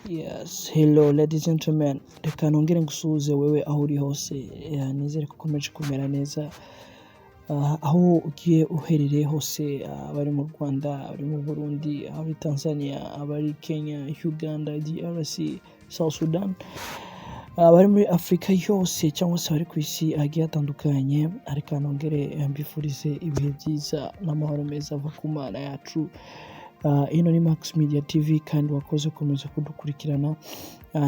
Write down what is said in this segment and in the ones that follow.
Yes, hello ladies and gentlemen. Reka nongere ngusuhuze wewe aho uri hose. Nizere ko ukomeje kumera neza. Aho ugiye uherereye hose, abari mu Rwanda, abari mu Burundi, abari Tanzania, abari Kenya, Uganda, DRC, South Sudan, abari muri Afurika yose cyangwa se abari ku isi agiye atandukanye. Reka nongere mbifurize ibihe byiza n'amahoro meza ava ku Mana yacu. Ino ni Max Media TV kandi wakoze komeza kudukurikirana.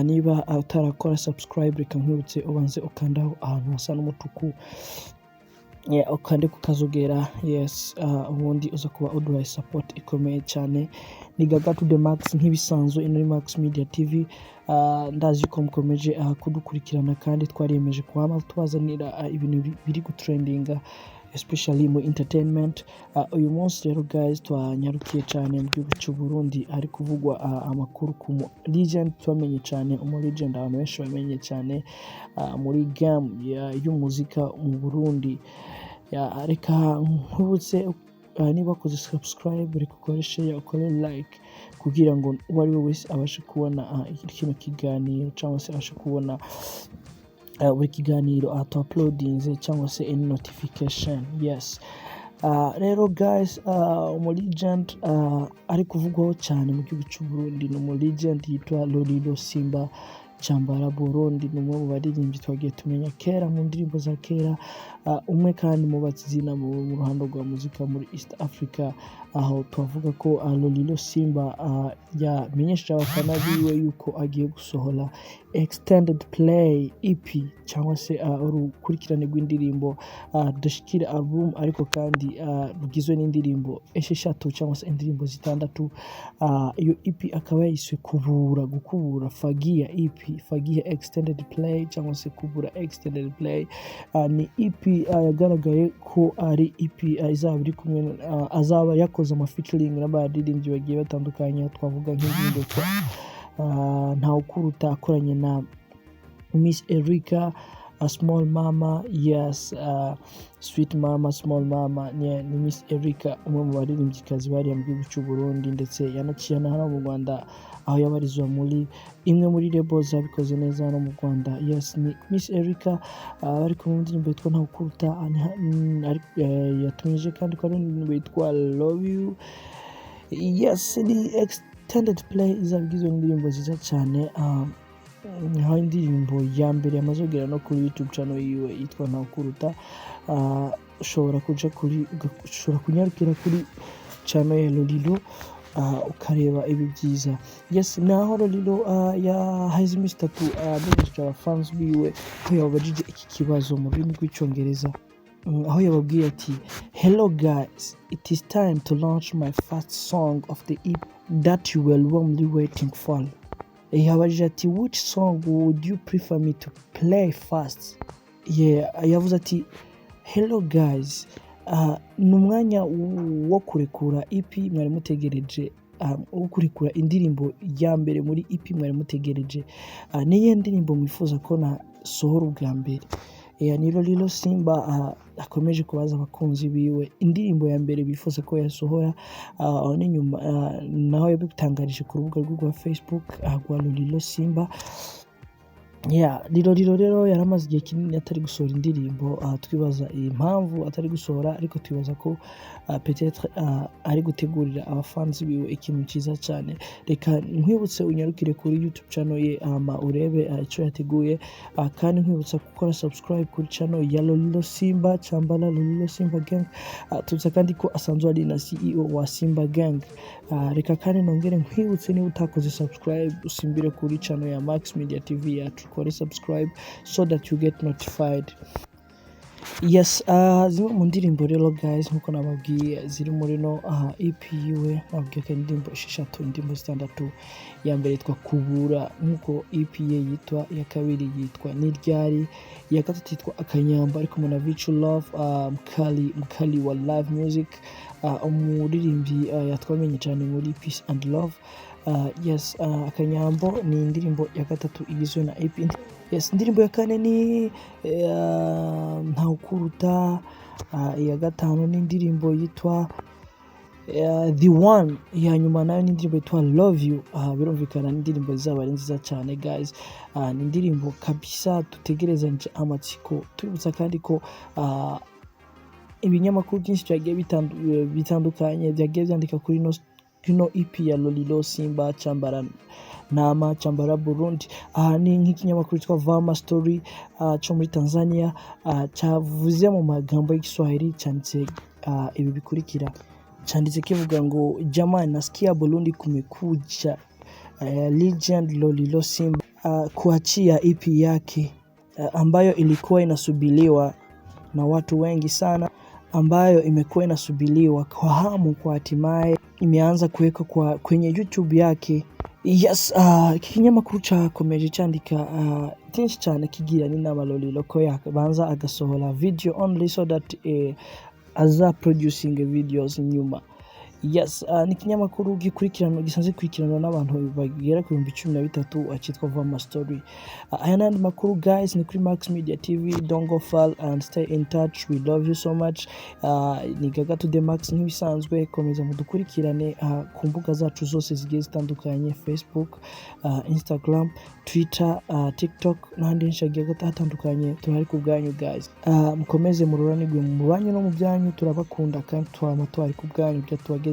Niba utarakora subscribe reka nkwibutse ubanze ukandaho ahantu hasa n'umutuku, ukande kukazogera. Yes, ubundi uza kuba uduhaye support ikomeye cyane. Ni Gaga to the Max nk'ibisanzwe. Ino ni Max Media TV. Ndazi ko mukomeje kudukurikirana kandi twariyemeje kuhama tubazanira ibintu biri gutrendinga, especially mu entertainment. Uyu munsi rero guys twanyarukiye cyane mu gihugu cy'u Burundi ari kuvugwa amakuru ku legend twamenye cyane, legend abantu benshi bamenye cyane muri game y'umuzika mu Burundi. Reka nkubutse, niba ukoze subscribe reka ukore share ukore like kugira ngo uwo ari we wese abashe kubona kino kiganiro cyangwa se abashe kubona buri kiganiro uploadinze cyangwa se any notification. Yes, rero guys, legend ari kuvugwaho cyane mu gihugu cy'u Burundi ni legend yitwa Lolilo Simba Chambara Burundi. Ni umwe mu baririmbyi twagiye tumenya kera mu ndirimbo za kera, umwe kandi mu bazina mu ruhando rwa muzika muri East Africa. Aho twavuga ko Lolilo Simba yamenyesheje abafana biwe yuko agiye gusohora extended play EP cyangwa se urukurikirane rw'indirimbo dushikira album, ariko kandi rugizwe n'indirimbo esheshatu cyangwa se indirimbo zitandatu. Iyo EP akaba yiswe gukubura Fagia EP, Fagia extended play cyangwa se kubura extended play. Ni EP yagaragaye ko ari EP izaba iri kumwe, azaba yakoze ama featuring n'abaririmbyi bagiye batandukanye. Twavuga nk'indirimbo Ntawukuruta akoranye na Miss Erica, Small Mama. Yes, Sweet Mama, Small Mama ni Miss Erica, umwe mu baririmbyikazi bari mu gihugu cy'u Burundi ndetse yanaciye na hano mu Rwanda, aho yabarizwa muri imwe muri labels zabikoze neza hano mu Rwanda. Yes, ni Miss Erica bari kumwe mu ndirimbo yitwa Ntawukuruta, yatumije kandi ko ari indirimbo yitwa Love You. Yes, ni extended play izabigizwe n'indirimbo nziza cyane. Aho indirimbo ya mbere yamaze kugera no kuri YouTube channel yiwe yitwa Ntawukuruta. Ushobora kunyarukira kuri channel ya Lolilo ukareba ibi byiza. Yes, naho Lolilo yahaze iminsi 3 amenyesheje abafans biwe ko yababajije iki kibazo mu rurimi rw'icyongereza, aho yababwiye ati hello guys, it is time to launch my first song of the EP that you were warmly waiting for. Yabajije ati which song would you prefer me to play first? Yavuze ati hello guys, ni umwanya wo kurekura EP mwari mutegereje, wo kurekura indirimbo ya mbere muri EP mwari mutegereje. Niyo ndirimbo mwifuza ko nasohora ubwa mbere. Ni Lolilo Simba akomeje kubaza abakunzi biwe indirimbo ya mbere bifuza ko yasohora. Nyuma naho yabitangarije ku rubuga rwa Facebook rwa Lolilo Simba. Lolilo rero yaramaze igihe kinini atari gusohora indirimbo. Twibaza impamvu atari gusohora, ariko twibaza ko peut-être ari gutegurira abafans biwe ikintu cyiza cyane. Reka nkwibutse unyarukire kuri YouTube channel ye urebe icyo yateguye, kandi nkwibutsa gukora subscribe kuri channel ya Lolilo Simba Chambala Lolilo Simba Gang. Tuza kandi ko asanzwe ari na CEO wa Simba Gang. Reka kandi nongere nkwibutse niba utakoze subscribe usimbire kuri channel ya Max Media TV yacu, kore subscribe so that you get notified. Yes, zimwe mu ndirimbo rero guys nkuko nababwiye ziri muri no EP yiwe, nababwiye ko indirimbo esheshatu, indirimbo zitandatu. Ya mbere yitwa Kubura nkuko EP ye yitwa, ya kabiri yitwa Niryari, ya gatatu yitwa Akanyamba ariko na Virtual Love, Mkali wa Live Music, umuririmbyi yatwamenye cyane muri Peace and Love. Yes, Akanyambo ni indirimbo ya gatatu igizwe na EP. Yes, indirimbo ya kane ni Ntawukuruta. Ya gatanu ni indirimbo yitwa The One ya nyuma nayo ni indirimbo yitwa Love You. Birumvikana ni indirimbo zizaba ari nziza cyane guys. Ni indirimbo kabisa dutegereza amatsiko. Tubibutsa kandi ko ibinyamakuru byinshi byagiye bitandukanye byagiye byandika kuri no EP ya Lolilo, Simba, Chambara Nama, Chambara Burundi. Ni nk'ikinyamakuru cyitwa Vama Story cyo muri Tanzania cyavuze mu magambo y'Igiswahili cyanditse ibi bikurikira. Cyanditse kivuga ngo jamani, nasikia Burundi kumekuja legend Lolilo Simba kuachia EP yake ambayo ilikuwa inasubiliwa na watu wengi sana, ambayo imekuwa inasubiliwa kwa hamu, kwa hatimaye imeanza kuweka kwenye YouTube yake. Yes, kinyamakuru cyakomeje cyandika byinshi cyane kigira n'inama Lolilo ko yakabanza agasohora video only so that aza producing videos nyuma. Yes, ni kinyamakuru gisanzwe kurikirana n'abantu bagera ku 13,000 cyitwa Vama Story. Aya n'andi makuru guys ni kuri Max Media TV. Don't go far and stay in touch. We love you so much. Ni Gaga to the Max nk'ibisanzwe. Komeza mudukurikirane ku mbuga zacu zose zigiye zitandukanye: Facebook, Instagram, Twitter, TikTok n'ahandi henshi hagiye hatandukanye. Turahari ku bwanyu guys. Mukomeze mururanirwe mu banyu no mu byanyu. Turabakunda kandi twari ku bwanyu byo tubagezeho.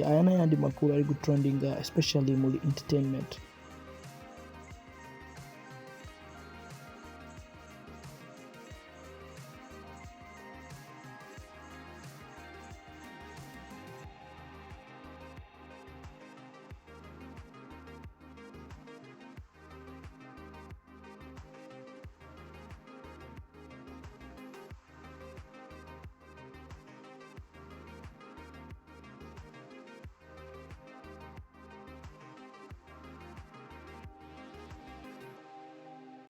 Aya n'ayandi makuru ari gutrendinga especially muri entertainment.